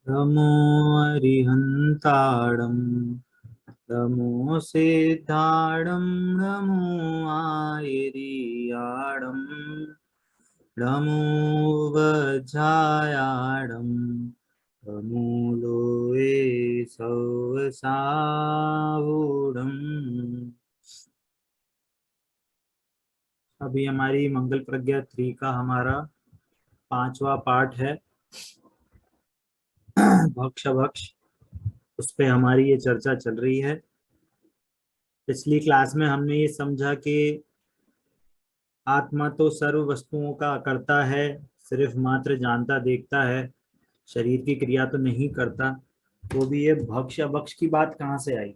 नमो अरिहन्ताणं नमो सिद्धाणं नमो आयर्याणं नमो वज्रायाणं नमो लोये सवसावूढम्। अभी हमारी मंगल प्रज्ञा 3 का हमारा 5वां पाठ है, भक्ष भक्ष। उस पे हमारी ये चर्चा चल रही है। पिछली क्लास में हमने ये समझा कि आत्मा तो सर्व वस्तुओं का करता है, सिर्फ मात्र जानता देखता है, शरीर की क्रिया तो नहीं करता। तो भी ये भक्ष अभक्ष की बात कहाँ से आई?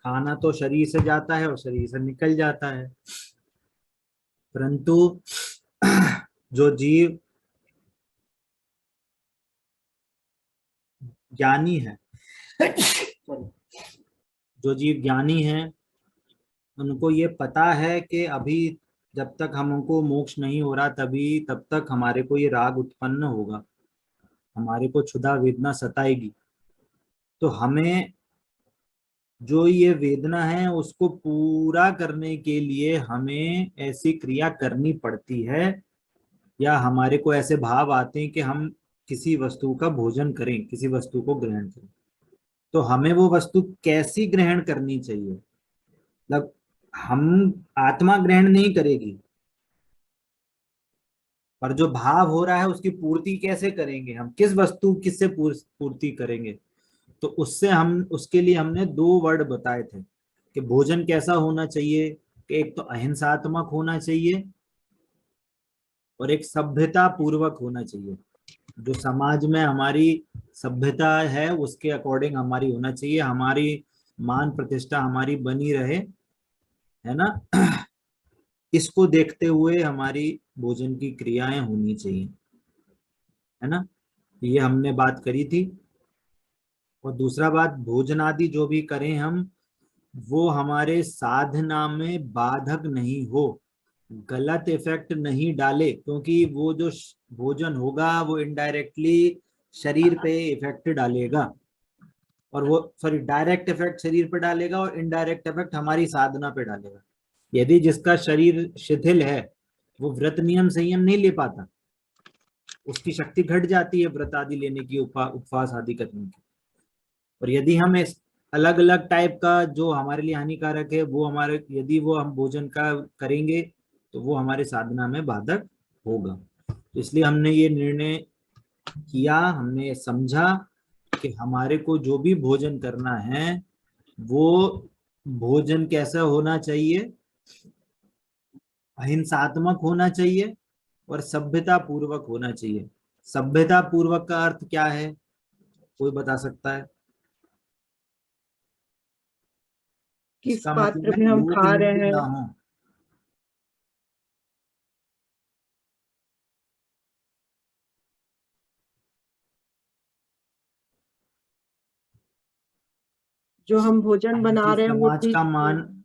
खाना तो शरीर से जाता है और शरीर से निकल जाता है, परंतु जो जीव ज्ञानी है जो जीव ज्ञानी है उनको ये पता है कि अभी जब तक हमको मोक्ष नहीं हो रहा तभी तब तक हमारे को ये राग उत्पन्न होगा, हमारे को क्षुधा वेदना सताएगी। तो हमें जो ये वेदना है उसको पूरा करने के लिए हमें ऐसी क्रिया करनी पड़ती है, या हमारे को ऐसे भाव आते हैं कि हम किसी वस्तु का भोजन करें, किसी वस्तु को ग्रहण करें। तो हमें वो वस्तु कैसी ग्रहण करनी चाहिए? मतलब हम आत्मा ग्रहण नहीं करेगी, पर जो भाव हो रहा है उसकी पूर्ति कैसे करेंगे? हम किस वस्तु किससे पूर्ति करेंगे? तो उससे हम उसके लिए हमने 2 वर्ड बताए थे कि भोजन कैसा होना चाहिए, कि एक तो अहिंसात्मक होना चाहिए और एक सभ्यता पूर्वक होना चाहिए। जो समाज में हमारी सभ्यता है उसके अकॉर्डिंग हमारी होना चाहिए, हमारी मान प्रतिष्ठा हमारी बनी रहे, है ना। इसको देखते हुए हमारी भोजन की क्रियाएं होनी चाहिए, है ना। ये हमने बात करी थी। और दूसरा बात, भोजन आदि जो भी करें हम, वो हमारे साधना में बाधक नहीं हो, गलत इफेक्ट नहीं डाले, क्योंकि वो जो भोजन होगा वो इनडायरेक्टली शरीर पे इफेक्ट डालेगा, और वो सॉरी डायरेक्ट इफेक्ट शरीर पे डालेगा और इनडायरेक्ट इफेक्ट हमारी साधना पे डालेगा। यदि जिसका शरीर शिथिल है वो व्रत नियम संयम नहीं ले पाता, उसकी शक्ति घट जाती है व्रत आदि लेने की, उपवास आदि करने की। और यदि हम इस अलग अलग टाइप का जो हमारे लिए हानिकारक है वो हमारे, यदि वो हम भोजन का करेंगे तो वो हमारे साधना में बाधक होगा। तो इसलिए हमने ये निर्णय किया, हमने समझा कि हमारे को जो भी भोजन करना है वो भोजन कैसा होना चाहिए, अहिंसात्मक होना चाहिए और सभ्यता पूर्वक होना चाहिए। सभ्यता पूर्वक का अर्थ क्या है, कोई बता सकता है? किस इसका मतलब पात्र है में हम लोक खा रहे निंदित ना हैं। हो। जो हम भोजन बना कि रहे हैं वो समाज चीज का मान,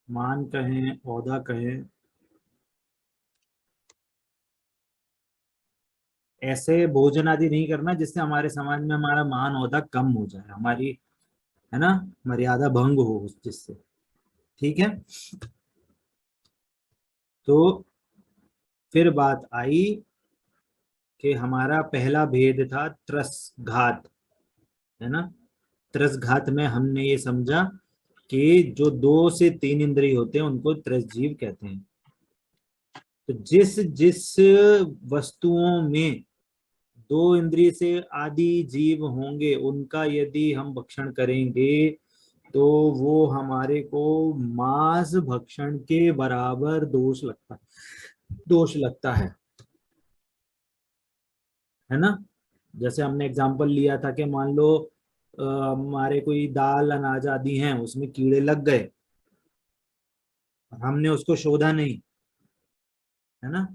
मान कहें औदा कहें, ऐसे भोजन आदि नहीं करना जिससे हमारे समाज में हमारा मान औदा कम हो जाए, हमारी, है ना, मर्यादा भंग हो जिससे। ठीक है। तो फिर बात आई कि हमारा पहला भेद था त्रस घात, है ना। त्रस घात में हमने ये समझा कि जो 2 से 3 इंद्रिय होते हैं उनको त्रस जीव कहते हैं। तो जिस जिस वस्तुओं में 2 इंद्रिय से आदि जीव होंगे उनका यदि हम भक्षण करेंगे तो वो हमारे को मांस भक्षण के बराबर दोष लगता है ना। जैसे हमने एग्जांपल लिया था कि मान लो हमारे कोई दाल अनाज आदि हैं उसमें कीड़े लग गए, हमने उसको शोधा नहीं, है ना।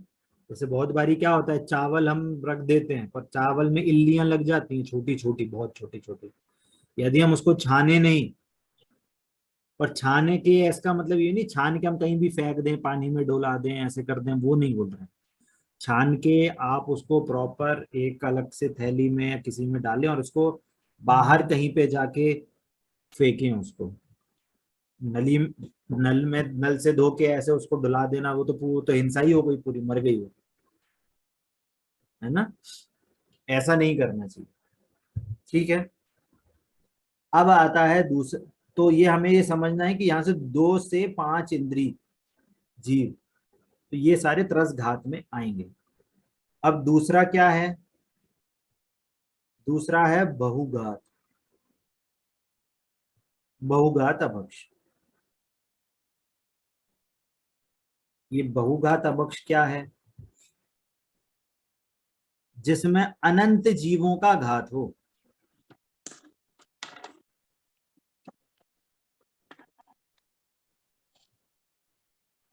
जैसे बहुत बारी क्या होता है, चावल हम रख देते हैं पर चावल में इल्लियां लग जाती हैं, छोटी छोटी, बहुत छोटी छोटी। यदि हम उसको छाने नहीं और छाने के इसका मतलब ये नहीं छान के हम कहीं भी फेंक दें, पानी में डोला दें, ऐसे कर दें, वो नहीं बोल रहे। छान के आप उसको प्रॉपर एक अलग से थैली में या किसी में डालें और उसको बाहर कहीं पे जाके फेंकें उसको। नली नल में नल से धो के ऐसे उसको डुला देना, वो तो हिंसा ही हो गई, पूरी मर गई वो, है ना। ऐसा नहीं करना चाहिए। ठीक है। अब आता है दूसरा। तो ये हमें ये समझना है कि यहाँ से 2 से 5 इंद्री जीव, तो ये सारे त्रस घात में आएंगे। अब दूसरा क्या है? दूसरा है बहुघात। बहुघात अपक्ष। ये बहुघात अपक्ष क्या है? जिसमें अनंत जीवों का घात हो।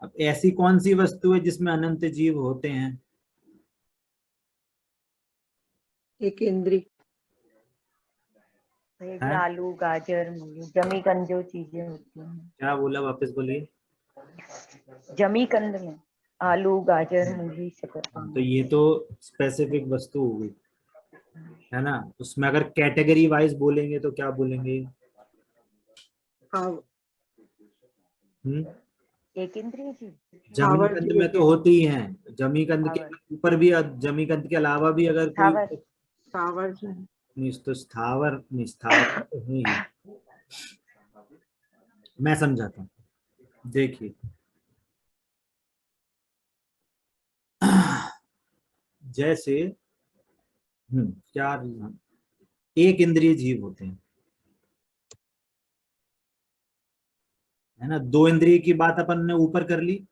अब ऐसी कौन सी वस्तु है जिसमें अनंत जीव होते हैं? एक इंद्री। ये है? आलू गाजर मूली जमी कंद जो चीजें होती हैं। क्या बोला, वापस बोलिए। जमी कंद में आलू गाजर मूली तो शकरकंद। ये तो स्पेसिफिक वस्तु हो गई, है ना। उसमें अगर कैटेगरी वाइज बोलेंगे तो क्या बोलेंगे? हाँ, हम्म। एक इंद्रिय जीव। जमी स्थावर कंद जीव में के तो होती ही हैं। जमी कंद के स्थावर ऊपर भी, जमी कंद के अलावा भी अगर कोई, स्थावर स्थावर जीव। नहीं तो स्थावर नहीं, स्थावर तो है ही। मैं समझाता हूँ, देखिए। जैसे क्या, एक इंद्रिय जीव होते हैं, है ना। 2 इंद्रिय की बात अपन ने ऊपर कर ली।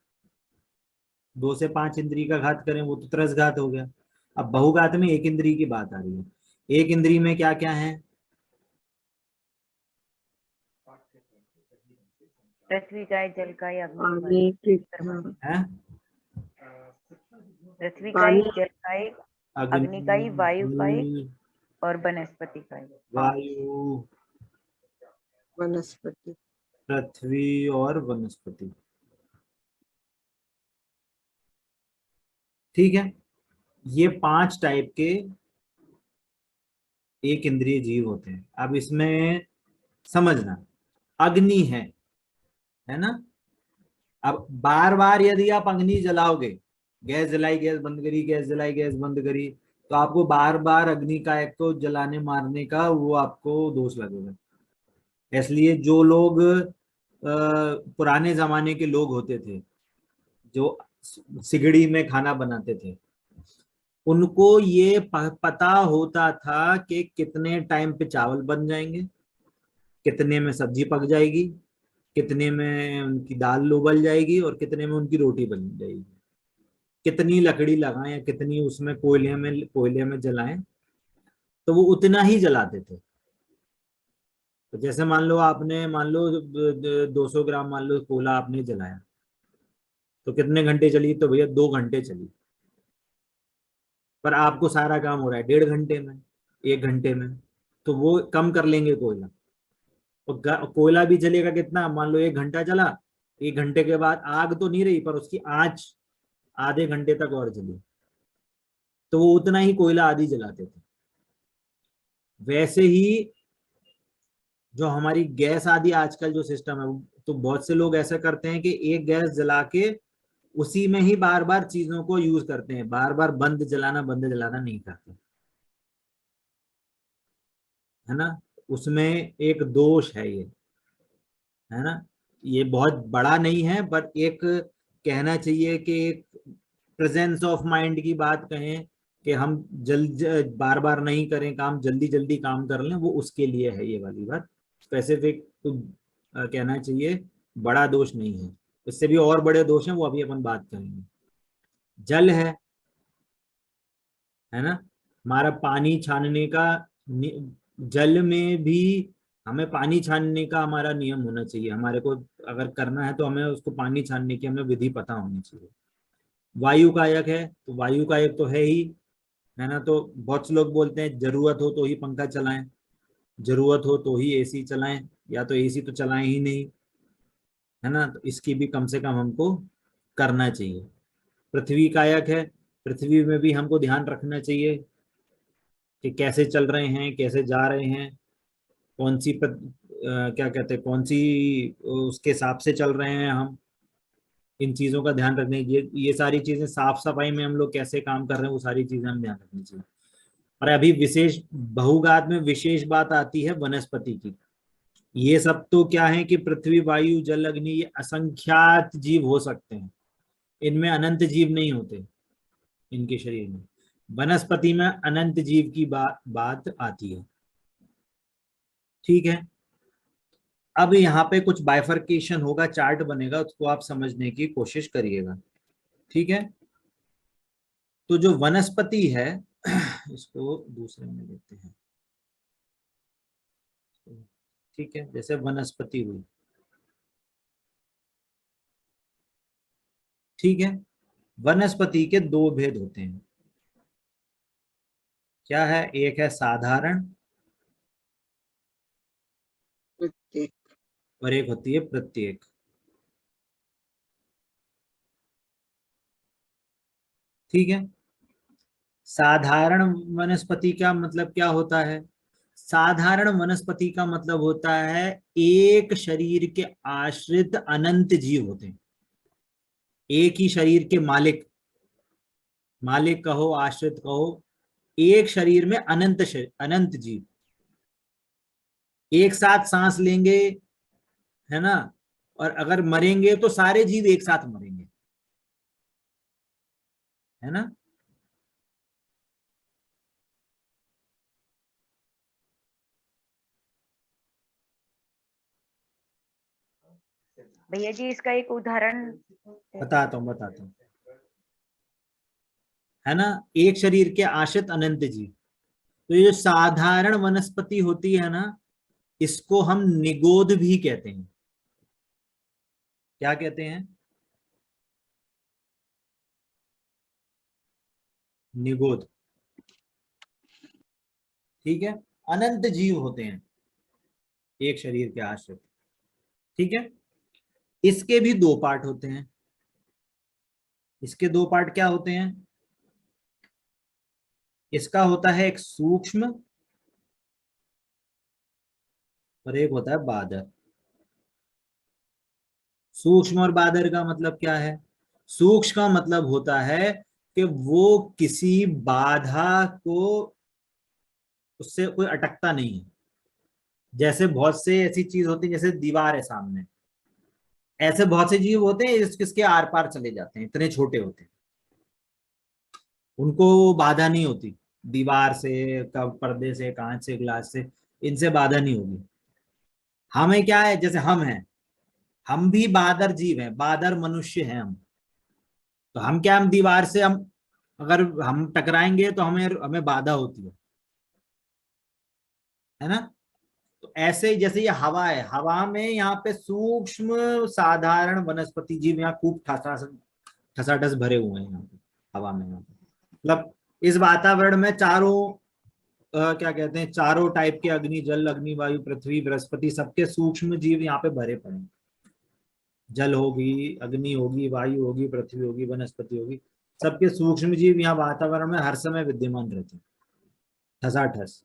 2 से 5 इंद्रिय का घात करें वो तो त्रस घात हो गया। अब बहुघात में एक इंद्रिय की बात आ रही है। एक इंद्रिय में क्या क्या है? पृथ्वी काय जल काय अग्नि पानी, वायु। है? पृथ्वी काय पानी, जल काय अग्नि काय वायु काय अग्नि, और वनस्पति काय। वायु, वनस्पति। पृथ्वी और वनस्पति। ठीक है। ये 5 टाइप के एक इंद्रिय जीव होते हैं। अब इसमें समझना, अग्नि है ना। अब बार बार यदि आप अग्नि जलाओगे, गैस जलाई गैस बंद करी, गैस जलाई गैस बंद करी, तो आपको बार बार अग्नि का एक तो जलाने मारने का वो आपको दोष लगेगा। इसलिए जो लोग पुराने जमाने के लोग होते थे, जो सिगड़ी में खाना बनाते थे, उनको ये पता होता था कि कितने टाइम पे चावल बन जाएंगे, कितने में सब्जी पक जाएगी, कितने में उनकी दाल उबल जाएगी और कितने में उनकी रोटी बन जाएगी। कितनी लकड़ी लगाएं या कितनी उसमें कोयले में जलाएं, तो वो उतना ही जलाते थे। तो जैसे मान लो 200 ग्राम मान लो कोयला आपने जलाया, तो कितने घंटे चली? तो भैया 2 घंटे चली। पर आपको सारा काम हो रहा है 1.5 घंटे में, 1 घंटे में, तो वो कम कर लेंगे कोयला। और कोयला भी जलेगा कितना? मान लो 1 घंटा चला, 1 घंटे के बाद आग तो नहीं रही पर उसकी आंच आधे घंटे तक और जली, तो वो उतना ही कोयला आदि जलाते थे। वैसे ही जो हमारी गैस आदि आजकल जो सिस्टम है, तो बहुत से लोग ऐसा करते हैं कि एक गैस जला के उसी में ही बार बार चीजों को यूज करते हैं, बार बार बंद जलाना नहीं करते, है ना। उसमें एक दोष है ये, है ना। ये बहुत बड़ा नहीं है, बट एक कहना चाहिए कि एक प्रेजेंस ऑफ माइंड की बात कहें कि हम जल्द बार बार नहीं करें काम, जल्दी जल्दी काम कर लें, वो उसके लिए है ये वाली बात। स्पेसिफिक तो कहना चाहिए बड़ा दोष नहीं है। इससे भी और बड़े दोष हैं, वो अभी अपन बात करेंगे। जल है ना। हमारा पानी छानने का जल में भी हमें पानी छानने का हमारा नियम होना चाहिए। हमारे को अगर करना है तो हमें उसको पानी छानने की हमें विधि पता होनी चाहिए। वायु कायक है तो वायु कायक तो है ही, है ना। तो बहुत से लोग बोलते हैं जरूरत हो तो ही पंखा चलाएं, जरूरत हो तो ही एसी चलाएं, या तो एसी तो चलाएं ही नहीं। है ना, तो इसकी भी कम से कम हमको करना चाहिए। पृथ्वी कायक है, पृथ्वी में भी हमको ध्यान रखना चाहिए कि कैसे चल रहे हैं, कैसे जा रहे हैं, कौन सी क्या कहते हैं, कौन सी उसके हिसाब से चल रहे हैं हम। इन चीजों का ध्यान रखने, ये सारी चीजें, साफ सफाई में हम लोग कैसे काम कर रहे हैं, वो सारी चीजें हम ध्यान रखनी चाहिए। और अभी विशेष बहुघात में विशेष बात आती है वनस्पति की। ये सब तो क्या है कि पृथ्वी, वायु, जल, अग्नि, ये असंख्यात जीव हो सकते हैं, इनमें अनंत जीव नहीं होते इनके शरीर में। वनस्पति में अनंत जीव की बात आती है। ठीक है, अब यहाँ पे कुछ बाइफर्केशन होगा, चार्ट बनेगा, उसको आप समझने की कोशिश करिएगा। ठीक है, तो जो वनस्पति है इसको दूसरे में लेते हैं। ठीक है, जैसे वनस्पति हुई। ठीक है, वनस्पति के दो भेद होते हैं। क्या है? एक है साधारण प्रत्येक। और एक होती है प्रत्येक। ठीक है, साधारण वनस्पति का मतलब क्या होता है? साधारण वनस्पति का मतलब होता है एक शरीर के आश्रित अनंत जीव होते हैं। एक ही शरीर के मालिक, मालिक कहो, आश्रित कहो, एक शरीर में अनंत जीव एक साथ सांस लेंगे, है ना, और अगर मरेंगे तो सारे जीव एक साथ मरेंगे, है ना। भैया जी इसका एक उदाहरण। बताता हूँ, है ना, एक शरीर के आश्रित अनंत जीव। तो ये जो साधारण वनस्पति होती है ना, इसको हम निगोद भी कहते हैं। क्या कहते हैं? निगोद। ठीक है, अनंत जीव होते हैं एक शरीर के आश्रित। ठीक है, इसके भी दो पार्ट होते हैं। इसके दो पार्ट क्या होते हैं? इसका होता है एक सूक्ष्म और एक होता है बादर। सूक्ष्म और बादर का मतलब क्या है? सूक्ष्म का मतलब होता है कि वो किसी बाधा को, उससे कोई अटकता नहीं है। जैसे बहुत से ऐसी चीज होती है, जैसे दीवार है सामने, ऐसे बहुत से जीव होते हैं जिसके आर पार चले जाते हैं, इतने छोटे होते हैं, उनको बाधा नहीं होती। दीवार से, पर्दे से, कांच से, ग्लास से, इनसे बाधा नहीं होगी। हमें क्या है, जैसे हम हैं, हम भी बादर जीव हैं, बादर मनुष्य हैं हम। तो हम क्या, हम दीवार से, हम अगर हम टकराएंगे तो हमें हमें बाधा होती है ना। तो ऐसे ही जैसे ये हवा है, हवा में यहाँ पे सूक्ष्म साधारण वनस्पति जीव यहाँ खूब ठसाठस भरे हुए हैं यहाँ पे, हवा में। यहाँ पे मतलब इस वातावरण में चारों क्या कहते हैं, चारों टाइप के, अग्नि, जल, अग्नि, वायु, पृथ्वी, बृहस्पति, सबके सूक्ष्म जीव यहाँ पे भरे पड़े हैं। जल होगी, अग्नि होगी, वायु होगी, पृथ्वी होगी, वनस्पति होगी, सबके सूक्ष्म जीव यहाँ वातावरण में हर समय विद्यमान रहते हैं, ठसाठस।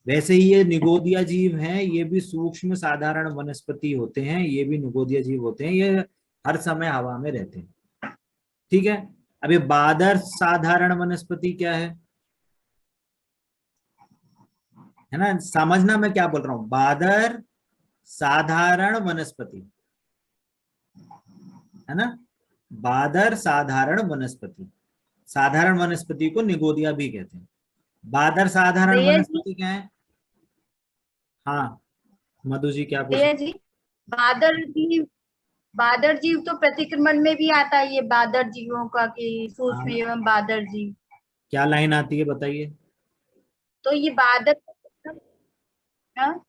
वैसे ही ये निगोदिया जीव हैं, ये भी सूक्ष्म साधारण वनस्पति होते हैं, ये भी निगोदिया जीव होते हैं, ये हर समय हवा में रहते हैं। ठीक है, अभी बादर साधारण वनस्पति क्या है ना, समझना मैं क्या बोल रहा हूं। बादर साधारण वनस्पति, है ना, बादर साधारण वनस्पति, साधारण वनस्पति को निगोदिया भी कहते हैं। बादर साधारण भैया जी, वनस्पति क्या है? हाँ, मधु जी क्या पूछ भैया रहे? जी, बादर जीव तो प्रतिक्रमण में भी आता है, ये बादर जीवों का कि सूक्ष्म हाँ, एवं बादर जीव। क्या लाइन आती है बताइए? तो ये बादर, हाँ?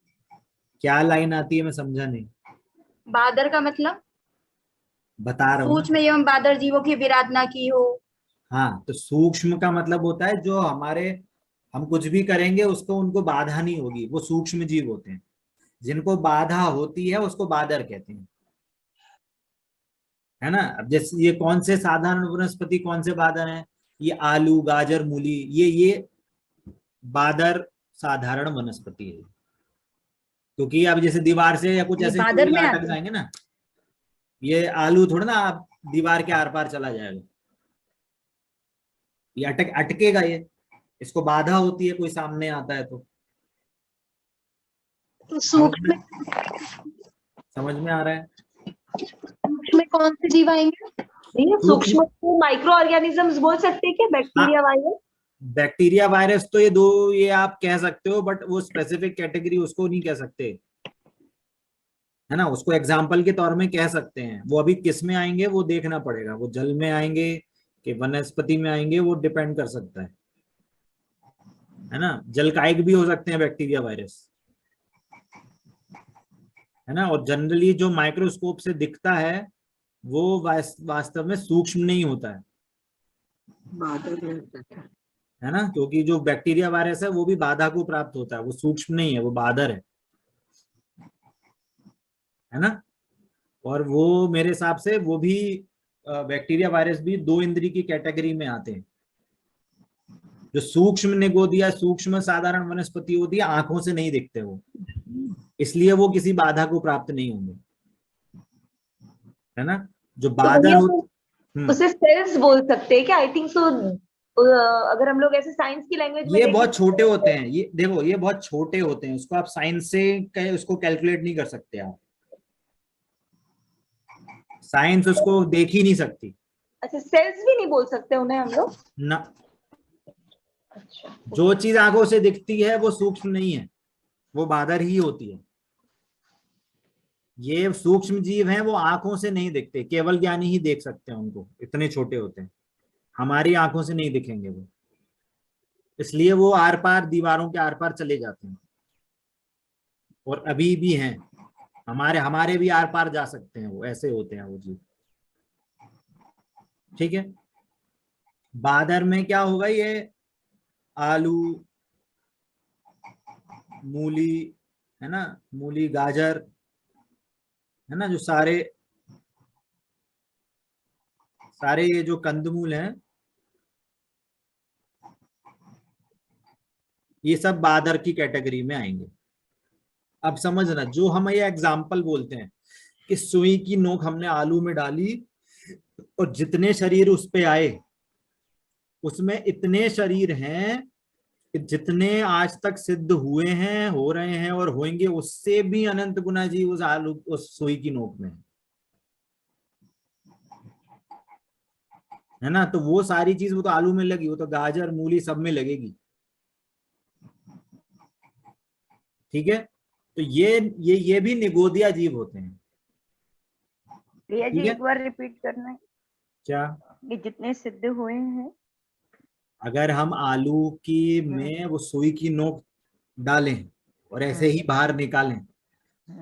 क्या लाइन आती है, मैं समझा नहीं। बादर का मतलब बता रहा हूँ ना। सूक्ष्म एवं बादर जीवों की विराधना की हो। हाँ, तो सूक्ष्म का मतलब होता है जो हमारे, हम कुछ भी करेंगे उसको, उनको बाधा नहीं होगी, वो सूक्ष्म जीव होते हैं। जिनको बाधा होती है उसको बादर कहते हैं। है ना। अब जैसे ये कौन से साधारण वनस्पति कौन से बादर हैं, ये आलू गाजर मूली, ये बादर साधारण वनस्पति है, क्योंकि अब जैसे दीवार से या कुछ ये ऐसे बादर चूड़ियां में अटक आते हैं। जाएंगे ना, ये आलू थोड़ा ना आप दीवार के आर पार चला जाएगा, ये अटकेगा ये, इसको बाधा होती है कोई सामने आता है तो। तो समझ सूक्ष्म में समझ में आ रहा है। में कौन से जीव आएंगे? नहीं, सूक्ष्म को माइक्रो ऑर्गेनिजम्स बोल सकते हैं क्या, बैक्टीरिया वायरस? बैक्टीरिया वायरस तो ये आप कह सकते हो, बट वो स्पेसिफिक कैटेगरी उसको नहीं कह सकते, है ना। उसको एग्जाम्पल के तौर में कह सकते हैं, वो अभी किस में आएंगे वो देखना पड़ेगा, वो जल में आएंगे कि वनस्पति में आएंगे, वो डिपेंड कर सकता है ना। जलकायिक भी हो सकते हैं बैक्टीरिया वायरस, है ना। और जनरली जो माइक्रोस्कोप से दिखता है वो वास्तव में सूक्ष्म नहीं होता बादल रहता था। है ना, क्योंकि जो बैक्टीरिया वायरस है वो भी बाधा को प्राप्त होता है, वो सूक्ष्म नहीं है, वो बादर है ना। और वो मेरे हिसाब से वो भी बैक्टीरिया वायरस भी 2 इंद्री की कैटेगरी में आते हैं। जो सूक्ष्म निगोदिया सूक्ष्म साधारण वनस्पति होती है, आंखों से नहीं दिखते वो, इसलिए वो किसी बाधा को प्राप्त नहीं होंगे, है ना। जो बादर उसे सेल्स बोल सकते हैं क्या? I think so. अगर हम लोग ऐसे साइंस की लैंग्वेज में ये बहुत छोटे होते हैं, ये देखो ये बहुत छोटे होते हैं, उसको आप साइंस से उसको कैलकुलेट नहीं कर सकते आप, साइंस उसको देख ही नहीं सकती। अच्छा, सेल्स भी नहीं बोल सकते उन्हें हम लोग ना। अच्छा, जो चीज आंखों से दिखती है वो सूक्ष्म नहीं है, वो बादर ही होती है। ये सूक्ष्म जीव हैं, वो आंखों से नहीं दिखते, केवल ज्ञानी ही देख सकते हैं उनको, इतने छोटे होते हैं, हमारी आंखों से नहीं दिखेंगे वो, इसलिए वो आर पार दीवारों के आर पार चले जाते हैं, और अभी भी हैं, हमारे भी आर पार जा सकते हैं, वो ऐसे होते हैं वो जीव। ठीक है। बादर में क्या होगा, ये आलू मूली, है ना, मूली गाजर, है ना, जो सारे ये जो कंदमूल हैं, ये सब बादर की कैटेगरी में आएंगे। अब समझना, जो हम ये एग्जाम्पल बोलते हैं कि सुई की नोक हमने आलू में डाली और जितने शरीर उस पे आए, उसमें इतने शरीर हैं कि जितने आज तक सिद्ध हुए हैं, हो रहे हैं और होंगे, उससे भी अनंत गुना जीव उस आलू उस सुई की नोक में है ना। तो वो सारी चीज वो तो आलू में लगी, वो तो गाजर मूली सब में लगेगी। ठीक है। तो ये भी निगोदिया जीव होते हैं। भैया जी ठीक है? एक बार रिपीट करना है, क्या? कि जितने सिद्ध हुए हैं। अगर हम आलू की में वो सुई की नोक डालें और ऐसे ही बाहर निकालें,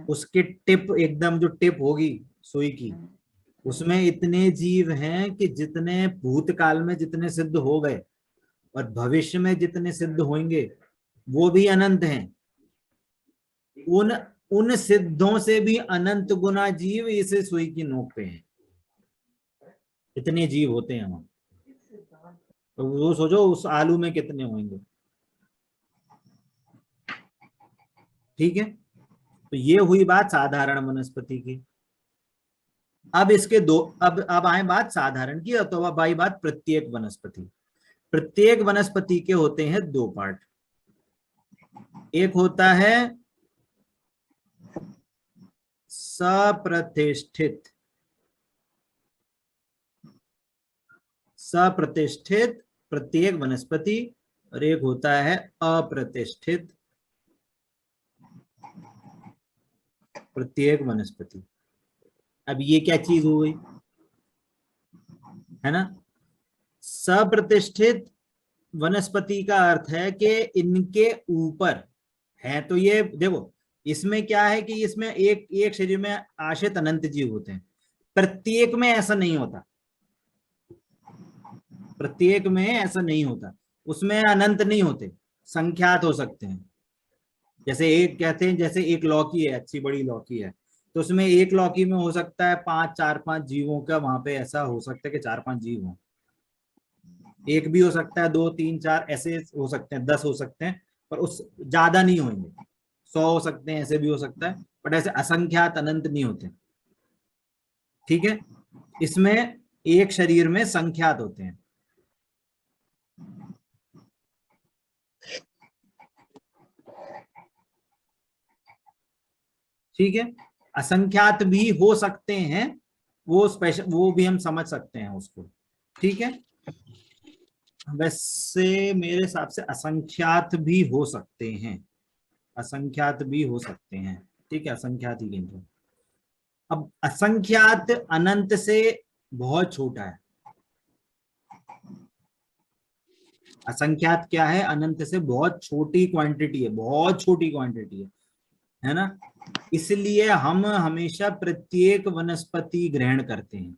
उसके टिप एकदम जो टिप होगी सुई की, उसमें इतने जीव हैं कि जितने भूतकाल में जितने सिद्ध हो गए और भविष्य में जितने सिद्ध होंगे वो भी अनंत हैं। उन सिद्धों से भी अनंत गुना जीव इस सुई की नोक पे हैं, इतने जीव होते हैं वहां। तो वो सोचो उस आलू में कितने होंगे। ठीक है। तो ये हुई बात साधारण वनस्पति की। अब इसके दो, अब आए बात साधारण की, तो अब आई बात प्रत्येक वनस्पति। प्रत्येक वनस्पति के होते हैं 2 पार्ट। एक होता है सप्रतिष्ठित प्रत्येक वनस्पति, और एक होता है अप्रतिष्ठित प्रत्येक वनस्पति। अब ये क्या चीज हो गई, है ना। सप्रतिष्ठित वनस्पति का अर्थ है कि इनके ऊपर है, तो ये देखो इसमें क्या है कि इसमें एक शरीर में आश्रित अनंत जीव होते हैं, प्रत्येक में ऐसा नहीं होता, प्रत्येक में ऐसा नहीं होता, उसमें अनंत नहीं होते, संख्यात हो सकते हैं। जैसे एक कहते हैं, जैसे एक लौकी है, अच्छी बड़ी लौकी है, तो उसमें एक लौकी में हो सकता है 4-5 जीवों का, वहां पे ऐसा हो सकता है कि 4-5 जीव हों। एक भी हो सकता है, 2-3-4 ऐसे हो सकते हैं, 10 हो सकते हैं, पर उस ज्यादा नहीं होंगे। 100 हो सकते हैं, ऐसे भी हो सकता है, बट ऐसे असंख्यात अनंत नहीं होते। ठीक है, इसमें एक शरीर में संख्यात होते हैं। ठीक है, असंख्यात भी हो सकते हैं, वो स्पेशल, वो भी हम समझ सकते हैं उसको। ठीक है, वैसे मेरे हिसाब से असंख्यात भी हो सकते हैं, असंख्यात भी हो सकते हैं। ठीक है, असंख्यात ही गिनते हैं। अब असंख्यात अनंत से बहुत छोटा है। असंख्यात क्या है? अनंत से बहुत छोटी क्वांटिटी है, बहुत छोटी क्वांटिटी है ना। इसलिए हम हमेशा प्रत्येक वनस्पति ग्रहण करते हैं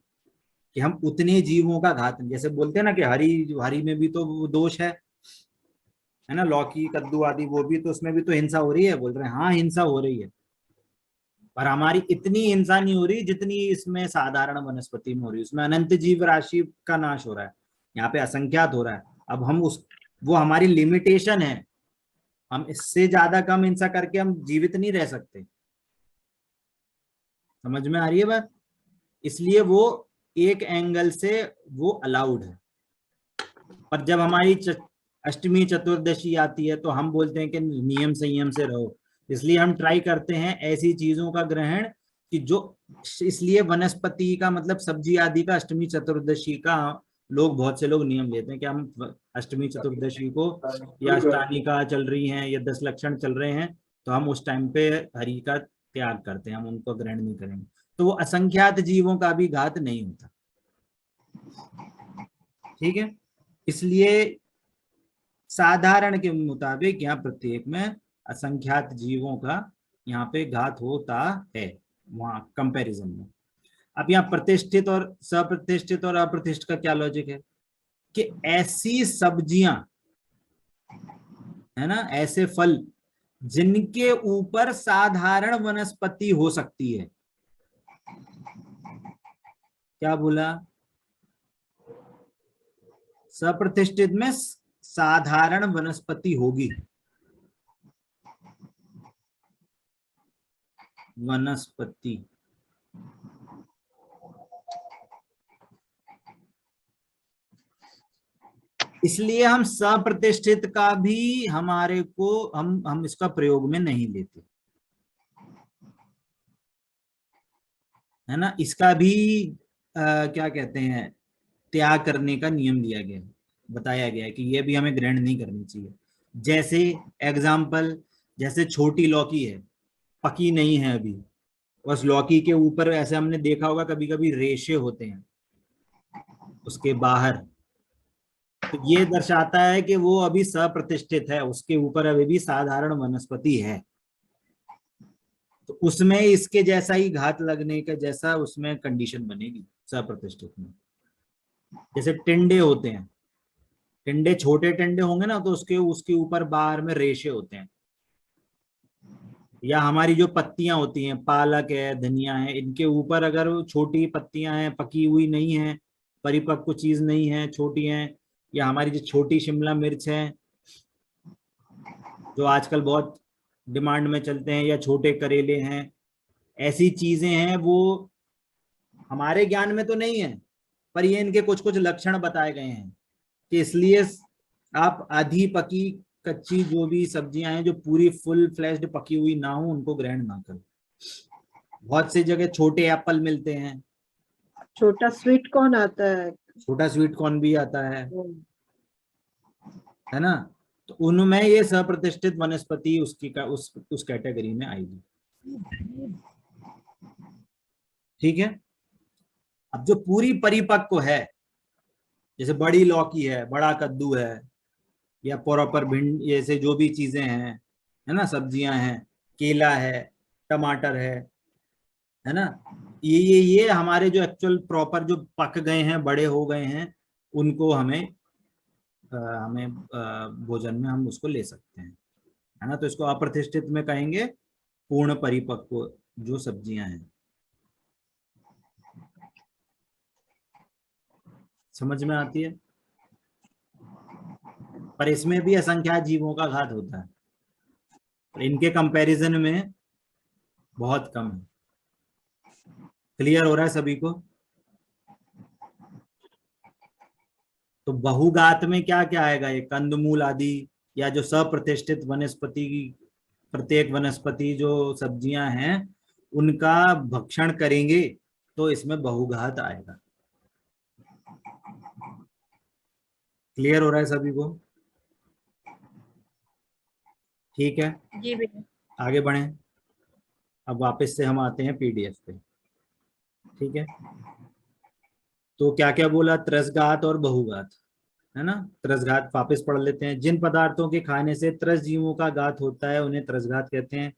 कि हम उतने जीवों का घात, जैसे बोलते हैं ना कि हरी में भी तो वो दोष है ना, लौकी कद्दू आदि, वो भी तो, उसमें भी तो हिंसा हो रही है। बोल रहे हैं हाँ हिंसा हो रही है, पर हमारी इतनी हिंसा नहीं हो रही जितनी इसमें साधारण वनस्पति में हो रही है। उसमें अनंत जीव राशि का नाश हो रहा है, यहाँ पे असंख्यात हो रहा है। अब हम वो हमारी लिमिटेशन है, हम इससे ज्यादा कम हिंसा करके हम जीवित नहीं रह सकते। समझ में आ रही है बात? इसलिए वो एक एंगल से वो अलाउड है। पर जब हमारी अष्टमी चतुर्दशी आती है तो हम बोलते हैं कि नियम संयम से रहो। इसलिए हम ट्राई करते हैं ऐसी चीजों का ग्रहण कि जो, इसलिए वनस्पति का मतलब सब्जी आदि का अष्टमी चतुर्दशी का लोग, बहुत से लोग नियम लेते हैं कि हम अष्टमी चतुर्दशी को, या अष्टानिका चल रही हैं या 10 लक्षण चल रहे हैं, तो हम उस टाइम पे हरि का त्याग करते हैं, हम उनको ग्रहण नहीं करेंगे। तो वो असंख्यात जीवों का भी घात नहीं होता। ठीक है, इसलिए साधारण के मुताबिक यहाँ प्रत्येक में असंख्यात जीवों का यहाँ पे घात होता है, वहां कंपैरिजन में। अब यहाँ प्रतिष्ठित और सप्रतिष्ठित और अप्रतिष्ठित का क्या लॉजिक है कि ऐसी सब्जियां है ना, ऐसे फल जिनके ऊपर साधारण वनस्पति हो सकती है। क्या बोला? सप्रतिष्ठित में साधारण वनस्पति होगी, वनस्पति। इसलिए हम सप्रतिष्ठित का भी हमारे को, हम इसका प्रयोग में नहीं लेते, है ना। इसका भी क्या कहते हैं, त्याग करने का नियम दिया गया है, बताया गया है कि ये भी हमें ग्रहण नहीं करनी चाहिए। जैसे एग्जाम्पल, जैसे छोटी लौकी है, पकी नहीं है अभी, बस लौकी के ऊपर ऐसे हमने देखा होगा कभी कभी रेशे होते हैं उसके बाहर, तो ये दर्शाता है कि वो अभी सप्रतिष्ठित है, उसके ऊपर अभी भी साधारण वनस्पति है। तो उसमें इसके जैसा ही घात लगने का जैसा उसमें कंडीशन बनेगी सप्रतिष्ठित में। जैसे टिंडे होते हैं, टिंडे छोटे टिंडे होंगे ना, तो उसके ऊपर बाहर में रेशे होते हैं। या हमारी जो पत्तियां होती हैं, पालक है, धनिया है, इनके ऊपर अगर छोटी पत्तियां हैं, पकी हुई नहीं है, परिपक्व चीज नहीं है, छोटी हैं, या हमारी जो छोटी शिमला मिर्च है जो आजकल बहुत डिमांड में चलते हैं, या छोटे करेले हैं, ऐसी चीजें हैं, वो हमारे ज्ञान में तो नहीं है, पर ये इनके कुछ कुछ लक्षण बताए गए हैं कि इसलिए आप आधी पकी कच्ची जो भी सब्जियां हैं, जो पूरी फुल फ्लेश्ड पकी हुई ना हो, उनको ग्रहण ना करो। बहुत सी जगह छोटे एप्पल मिलते हैं, छोटा स्वीट कॉर्न आता है। छोटा स्वीट कॉर्न भी आता है ना। तो उनमें ये सप्रतिष्ठित वनस्पति उसकी का उस कैटेगरी में आएगी। ठीक है, अब जो पूरी परिपक्व है, जैसे बड़ी लौकी है, बड़ा कद्दू है, या प्रॉपर भिंड, जैसे जो भी चीजें हैं, है ना, सब्जियां हैं, केला है, टमाटर है ना, ये हमारे जो एक्चुअल प्रॉपर जो पक गए हैं, बड़े हो गए हैं, उनको हमें भोजन में हम उसको ले सकते हैं, है ना। तो इसको अप्रतिष्ठित में कहेंगे पूर्ण परिपक्व जो सब्जियां हैं। समझ में आती है? पर इसमें भी असंख्यात जीवों का घात होता है, पर इनके कंपैरिजन में बहुत कम है। क्लियर हो रहा है सभी को? तो बहुघात में क्या क्या आएगा? ये कंदमूल आदि, या जो सप्रतिष्ठित वनस्पति की, प्रत्येक वनस्पति जो सब्जियां हैं उनका भक्षण करेंगे तो इसमें बहुघात आएगा। क्लियर हो रहा है सभी को? ठीक है, जी भैया। आगे बढ़ें। अब वापस से हम आते हैं पीडीएफ पे। ठीक है, तो क्या क्या बोला? त्रसघात और बहुघात, है ना? त्रसघात वापस पढ़ लेते हैं। जिन पदार्थों के खाने से त्रस जीवों का घात होता है उन्हें त्रसघात कहते हैं।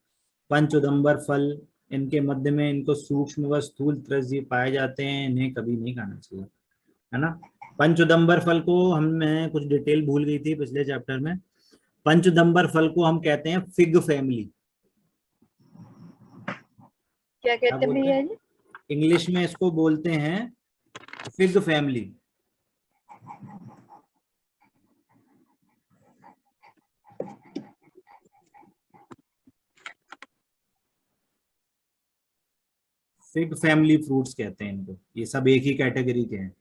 पंचउदंबर फल, इनके मध्य में इनको सूक्ष्म व स्थूल त्रस जीव पाए जाते हैं, इन्हें कभी नहीं खाना चाहिए, है ना? पंचउदंबर फल को मैं कुछ डिटेल भूल गई थी पिछले चैप्टर में। पंचउदंबर फल को हम कहते हैं फिग फैमिली। क्या कहते हैं भैया जी? इंग्लिश में इसको बोलते हैं fig family. Fig family fruits कहते हैं इनको। ये सब एक ही कैटेगरी के हैं,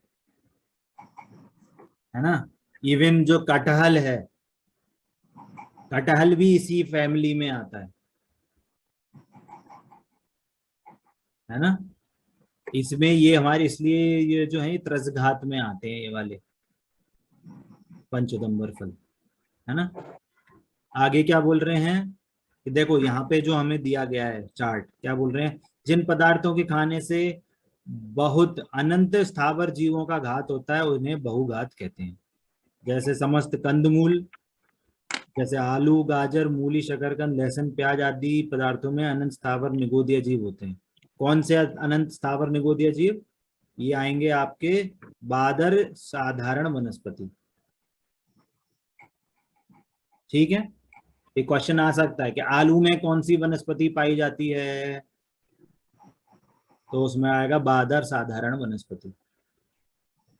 है ना? इवन जो कटहल है, कटहल भी इसी फैमिली में आता है ना? इसमें ये हमारे, इसलिए ये जो है त्रसघात में आते हैं ये वाले पंचउदंबर फल, है ना? आगे क्या बोल रहे हैं कि देखो यहाँ पे जो हमें दिया गया है चार्ट, क्या बोल रहे हैं? जिन पदार्थों के खाने से बहुत अनंत स्थावर जीवों का घात होता है उन्हें बहुघात कहते हैं। जैसे समस्त कंदमूल, जैसे आलू, गाजर, मूली, शकरकंद, लहसुन, प्याज आदि पदार्थों में अनंत स्थावर निगोदीय जीव होते हैं। कौन से अनंत स्थावर निगोदीय जीव? ये आएंगे आपके बादर साधारण वनस्पति। ठीक है, एक क्वेश्चन आ सकता है कि आलू में कौन सी वनस्पति पाई जाती है? तो उसमें आएगा बादर साधारण वनस्पति,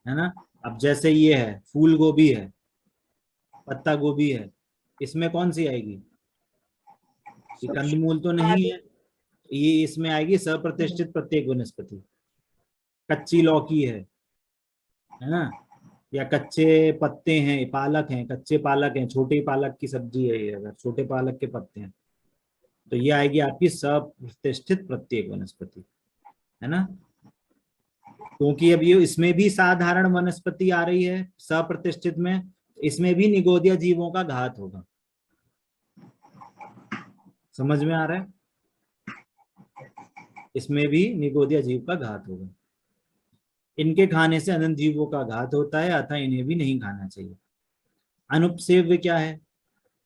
है ना? अब जैसे ये है फूल गोभी है, पत्ता गोभी है, इसमें कौन सी आएगी? ये कंदमूल तो नहीं है, ये इसमें आएगी सप्रतिष्ठित प्रत्येक वनस्पति। कच्ची लौकी है ना? या कच्चे पत्ते हैं, पालक हैं, कच्चे पालक हैं, छोटे पालक की सब्जी है ये, अगर छोटे पालक के पत्ते हैं तो ये आएगी आपकी सप्रतिष्ठित प्रत्येक वनस्पति, है ना? क्योंकि अब ये इसमें भी साधारण वनस्पति आ रही है सप्रतिष्ठित में, इसमें भी निगोदिया जीवों का घात होगा। समझ में आ रहा है? इसमें भी निगोदिया जीव का घात होगा। इनके खाने से अनंत जीवों का घात होता है, अतः इन्हें भी नहीं खाना चाहिए। अनुपसेव्य क्या है?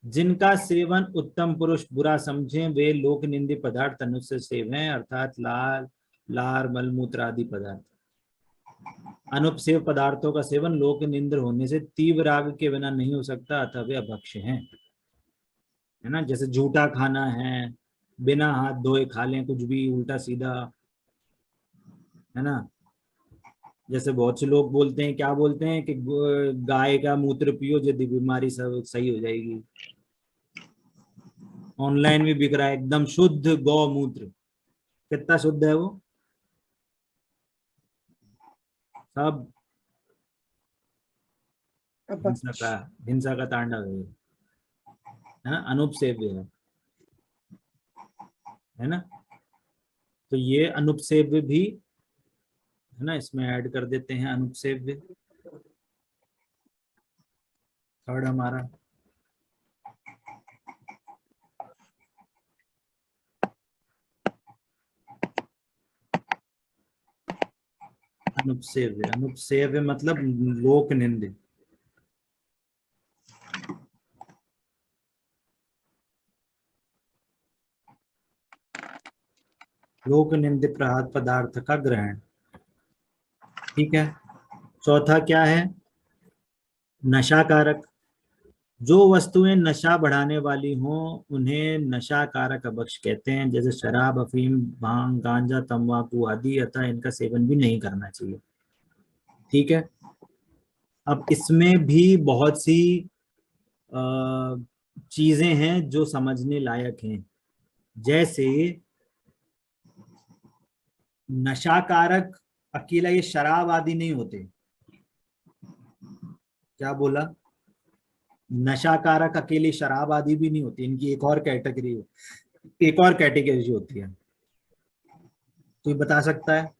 जिनका सेवन उत्तम पुरुष बुरा समझे वे लोक निंदित पदार्थ अनुसे सेव हैं, अर्थात लाल, लार, मलमूत्र आदि पदार्थ। अनुपसेव पदार्थों का सेवन लोक निंद्र होने से तीव्र राग के बिना नहीं हो सकता, अतः वे अभक्ष्य हैं, है ना? जैसे झूठा खाना है, बिना हाथ धोए खा लें कुछ भी उल्टा सीधा, है ना? जैसे बहुत से लोग बोलते हैं, क्या बोलते हैं कि गाय का मूत्र पियो यदि बीमारी सब सही हो जाएगी। ऑनलाइन भी बिक रहा है एकदम शुद्ध गौमूत्र। कितना शुद्ध है वो? सब हिंसा का तांडव है ना? अनुपसेव्य है ना? तो ये अनुपसेव्य भी है ना, इसमें ऐड कर देते हैं अनुपसेव्य। थर्ड हमारा अनुपसेव्य। अनुपसेव्य मतलब लोक निंदे। लोक निंदित पदार्थ का ग्रहण। ठीक है, चौथा क्या है? नशाकारक। जो वस्तुएं नशा बढ़ाने वाली हों उन्हें नशा कारक अभक्ष कहते हैं, जैसे शराब, अफीम, भांग, गांजा, तंबाकू आदि, अतः इनका सेवन भी नहीं करना चाहिए। ठीक है, अब इसमें भी बहुत सी चीजें हैं जो समझने लायक हैं। जैसे नशा कारक अकेला ये शराब आदि नहीं होते। क्या बोला? नशा कारक अकेले शराब आदि भी नहीं होती, इनकी एक और कैटेगरी होती है। कोई बता सकता है?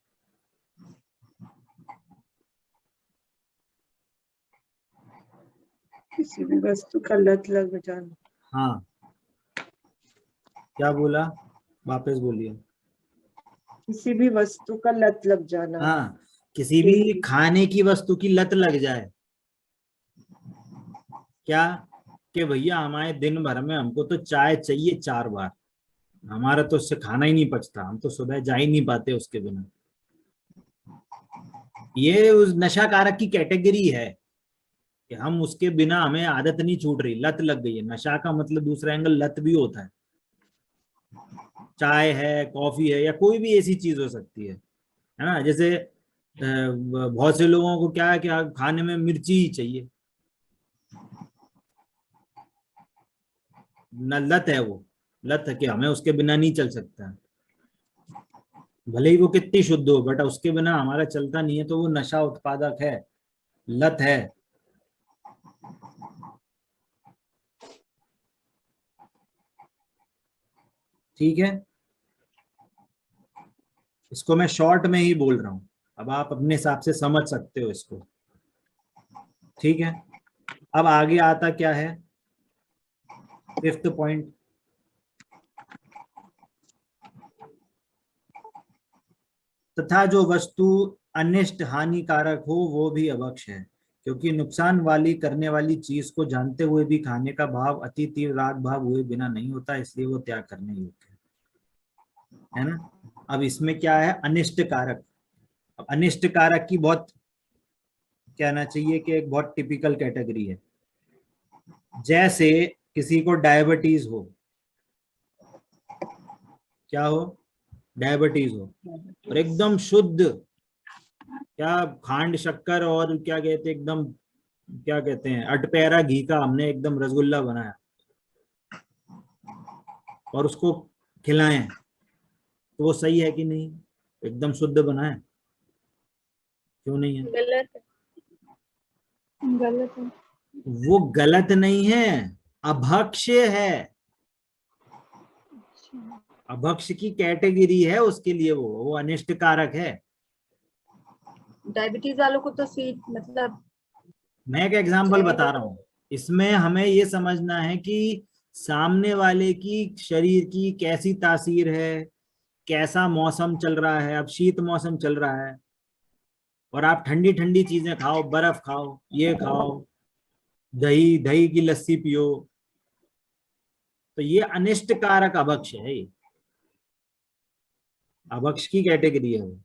किसी भी वस्तु का लत लग जाना। हाँ, क्या बोला? वापस बोलिए। किसी भी वस्तु का लत लग जाना। हाँ, किसी भी खाने की वस्तु की लत लग जाए। क्या कि भैया हमारे दिन भर में हमको तो चाय चाहिए 4 बार, हमारा तो उससे खाना ही नहीं पचता, हम तो सुबह जा ही नहीं पाते उसके बिना। ये उस नशा कारक की कैटेगरी है कि हम उसके बिना, हमें आदत नहीं छूट रही, लत लग गई है। नशा का मतलब दूसरा एंगल लत भी होता है। चाय है, कॉफी है, या कोई भी ऐसी चीज हो सकती है ना। जैसे बहुत से लोगों को क्या है कि खाने में मिर्ची ही चाहिए, न लत है, वो लत है कि हमें उसके बिना नहीं चल सकता। भले ही वो कितनी शुद्ध हो, बट उसके बिना हमारा चलता नहीं है, तो वो नशा उत्पादक है, लत है। ठीक है, इसको मैं शॉर्ट में ही बोल रहा हूं, अब आप अपने हिसाब से समझ सकते हो इसको। ठीक है, अब आगे आता क्या है, 5th पॉइंट। तथा जो वस्तु अनिष्ट हानिकारक हो वो भी अभक्ष है, क्योंकि नुकसान वाली करने वाली चीज को जानते हुए भी खाने का भाव अति तीव्र राग भाव हुए बिना नहीं होता, इसलिए वो त्याग करने योग्य है ना। अब इसमें क्या है, अनिष्ट कारक। अब अनिष्ट कारक की बहुत कहना चाहिए कि एक बहुत टिपिकल कैटेगरी है। जैसे किसी को डायबिटीज हो, क्या हो, डायबिटीज हो, और एकदम शुद्ध, क्या खांड शक्कर और क्या कहते हैं, एकदम क्या कहते हैं, अटपैरा घी का हमने एकदम रसगुल्ला बनाया और उसको खिलाएं, तो वो सही है कि नहीं? एकदम शुद्ध बना है, क्यों नहीं है? गलत है। वो गलत नहीं है, अभक्ष है। अभक्ष की कैटेगरी है उसके लिए, वो अनिष्ट कारक है। डायबिटीज वालों को तो स्वीट मतलब मैं एक एग्जांपल बता रहा हूँ, इसमें हमें ये समझना है कि सामने वाले की शरीर की कैसी तासीर है, कैसा मौसम चल रहा है। अब शीत मौसम चल रहा है और आप ठंडी ठंडी चीजें खाओ, बर्फ खाओ, ये खाओ, दही दही की लस्सी पियो, तो ये अनिष्ट कारक अभक्ष है, ये अभक्ष की कैटेगरी है वो।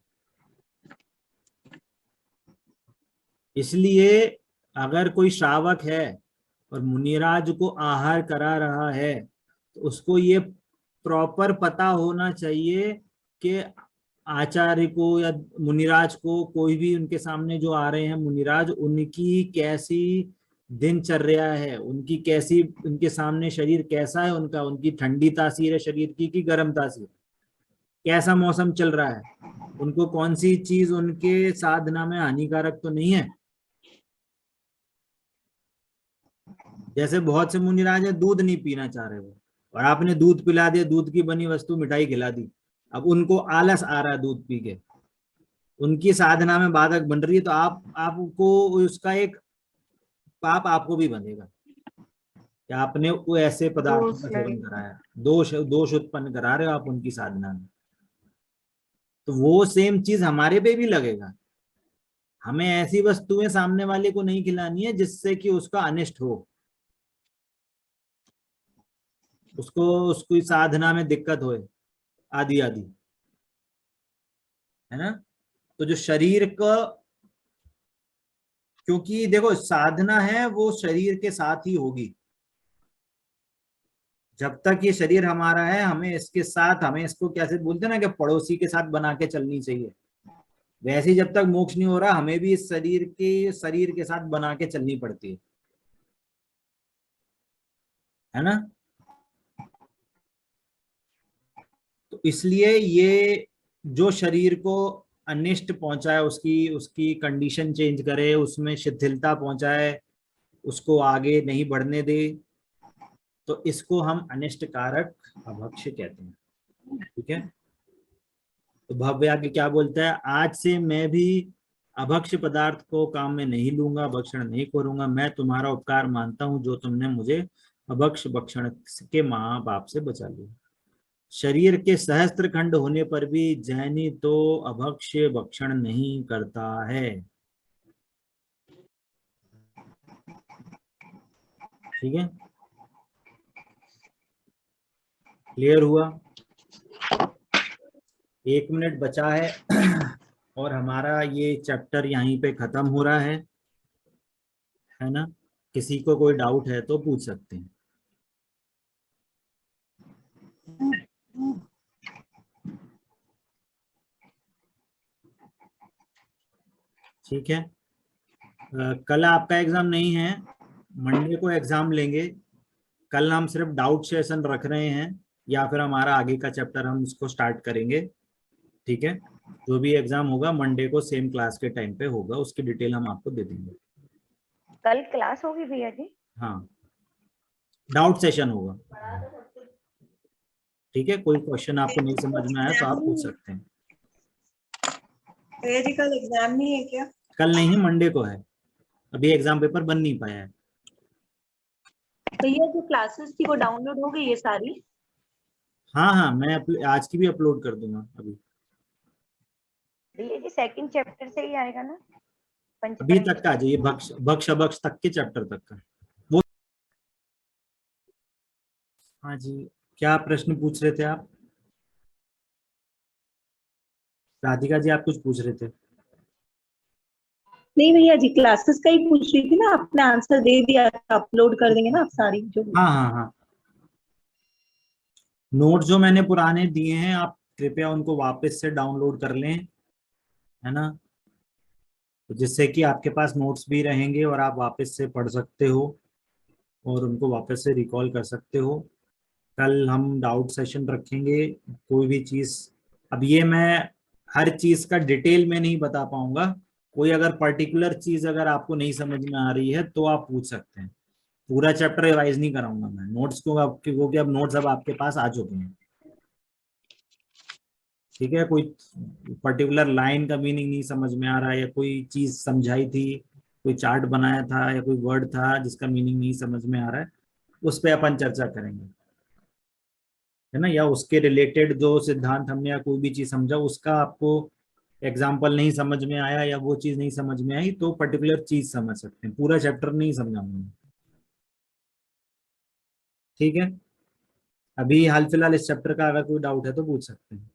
इसलिए अगर कोई श्रावक है और मुनिराज को आहार करा रहा है, तो उसको ये प्रॉपर पता होना चाहिए कि आचार्य को या मुनिराज को, कोई भी उनके सामने जो आ रहे हैं मुनिराज, उनकी कैसी दिनचर्या है, उनकी कैसी, उनके सामने शरीर कैसा है उनका, उनकी ठंडी तासीर है शरीर की कि गर्म तासीर, कैसा मौसम चल रहा है, उनको कौन सी चीज उनके साधना में हानिकारक तो नहीं है। जैसे बहुत से मुनिराज है दूध नहीं पीना चाह रहे वो, और आपने दूध पिला दिया, दूध की बनी वस्तु मिठाई खिला दी, अब उनको आलस आ रहा है दूध पी के, उनकी साधना में बाधक बन रही है, तो आपको उसका एक पाप आपको भी बंधेगा कि आपने वो ऐसे पदार्थों का सेवन कराया, दोष उत्पन्न करा रहे हो आप उनकी साधना में। तो वो सेम चीज हमारे पे भी लगेगा। हमें ऐसी वस्तुएं सामने वाले को नहीं खिलानी है जिससे कि उसका अनिष्ट हो, उसको उसकी साधना में दिक्कत होए, आदि आदि, है ना। तो जो शरीर का क्योंकि देखो साधना है वो शरीर के साथ ही होगी। जब तक ये शरीर हमारा है हमें इसके साथ, हमें इसको कैसे बोलते हैं ना कि पड़ोसी के साथ बना के चलनी चाहिए, वैसे ही जब तक मोक्ष नहीं हो रहा हमें भी इस शरीर के साथ बना के चलनी पड़ती है ना। तो इसलिए ये जो शरीर को अनिष्ट पहुंचाए, उसकी उसकी कंडीशन चेंज करे, उसमें शिथिलता पहुंचाए, उसको आगे नहीं बढ़ने दे, तो इसको हम अनिष्ट कारक अभक्ष कहते हैं। ठीक है। तो भव्य आगे क्या बोलता है, आज से मैं भी अभक्ष पदार्थ को काम में नहीं लूंगा, भक्षण नहीं करूंगा। मैं तुम्हारा उपकार मानता हूं जो तुमने मुझे अभक्ष भक्षण के माँ बाप से बचा लिया। शरीर के सहस्त्र खंड होने पर भी जैनी तो अभक्ष भक्षण नहीं करता है। ठीक है, क्लियर हुआ? 1 मिनट बचा है और हमारा ये चैप्टर यहीं पे खत्म हो रहा है ना। किसी को कोई डाउट है तो पूछ सकते हैं। ठीक है। कल आपका एग्जाम नहीं है, मंडे को एग्जाम लेंगे। कल हम सिर्फ डाउट सेशन रख रहे हैं, या फिर हमारा आगे का चैप्टर हम इसको स्टार्ट करेंगे। ठीक है, जो भी एग्जाम होगा मंडे को सेम क्लास के टाइम पे होगा, उसकी डिटेल हम आपको दे देंगे। कल क्लास होगी भैया जी? हाँ, डाउट सेशन होगा। ठीक है, कोई क्वेश्चन आपको नहीं समझ में आया तो आप पूछ सकते हैं। भैया जी कल एग्जाम नहीं है क्या? कल नहीं, मंडे को है। अभी एग्जाम पेपर बन नहीं पाया है। भैया जो क्लासेस थी वो डाउनलोड हो गई है सारी? हाँ हाँ, मैं आज की भी अपलोड कर दूंगा अभी। भैया जी सेकंड चैप्टर से ही आएगा ना? अभी तक का ये भक्ष अभक्ष तक के चैप्टर तक का वो। हाँ जी, क्या प्रश्न पूछ रहे थे आप? राधिका जी आप कुछ पूछ रहे थे? नहीं भैया जी, क्लासेस का ही पूछ रही थी ना, आपने आंसर दे दिया, अपलोड कर देंगे ना आप सारी जो। हाँ हाँ हाँ, नोट जो मैंने पुराने दिए हैं आप कृपया उनको वापस से डाउनलोड कर लें, है ना, तो जिससे कि आपके पास नोट्स भी रहेंगे और आप वापस से पढ़ सकते हो और उनको वापस से रिकॉल कर सकते हो। कल हम डाउट सेशन रखेंगे। कोई भी चीज, अब ये मैं हर चीज का डिटेल में नहीं बता पाऊंगा। कोई अगर पर्टिकुलर चीज अगर आपको नहीं समझ में आ रही है तो आप पूछ सकते हैं। पूरा चैप्टर रिवाइज नहीं कराऊंगा मैं, नोट्स को आपके वो कि अब नोट्स अब आपके पास आ चुके हैं। ठीक है, कोई पर्टिकुलर लाइन का मीनिंग नहीं समझ में आ रहा है, या कोई चीज समझाई थी, कोई चार्ट बनाया था, या कोई वर्ड था जिसका मीनिंग नहीं समझ में आ रहा है, उस पर अपन चर्चा करेंगे, है ना। या उसके रिलेटेड जो सिद्धांत हमने या कोई भी चीज समझा उसका आपको एग्जाम्पल नहीं समझ में आया या वो चीज नहीं समझ में आई तो पर्टिकुलर चीज समझ सकते हैं, पूरा चैप्टर नहीं समझाऊंगा। ठीक है, अभी हाल फिलहाल इस चैप्टर का अगर कोई डाउट है तो पूछ सकते हैं।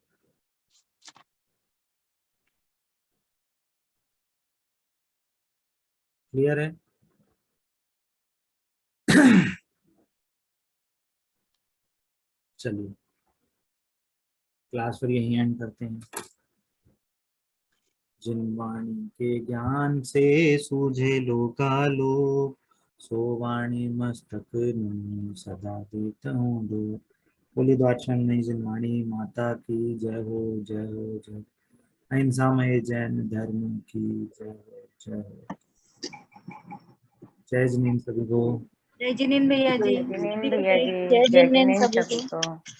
क्लियर है? चलिए क्लास फिर यहीं एंड करते हैं। जिन वाणी के ज्ञान से सूझे लोकालो, सो वाणी मस्तक नु सदा देता हूँ दो। बोली द्वादशांग नहीं जिन वाणी माता की जय हो, जय हो, जय। अहिंसामय जैन धर्म की जय हो, जय हो। जय जिनेन्द्र सभी को। जय जिनेन्द्र भैया जी। जय जिनेन्द्र भैया जी। जय जय जिनेन्द्र जिनेन्द्र सभी सभी को। को।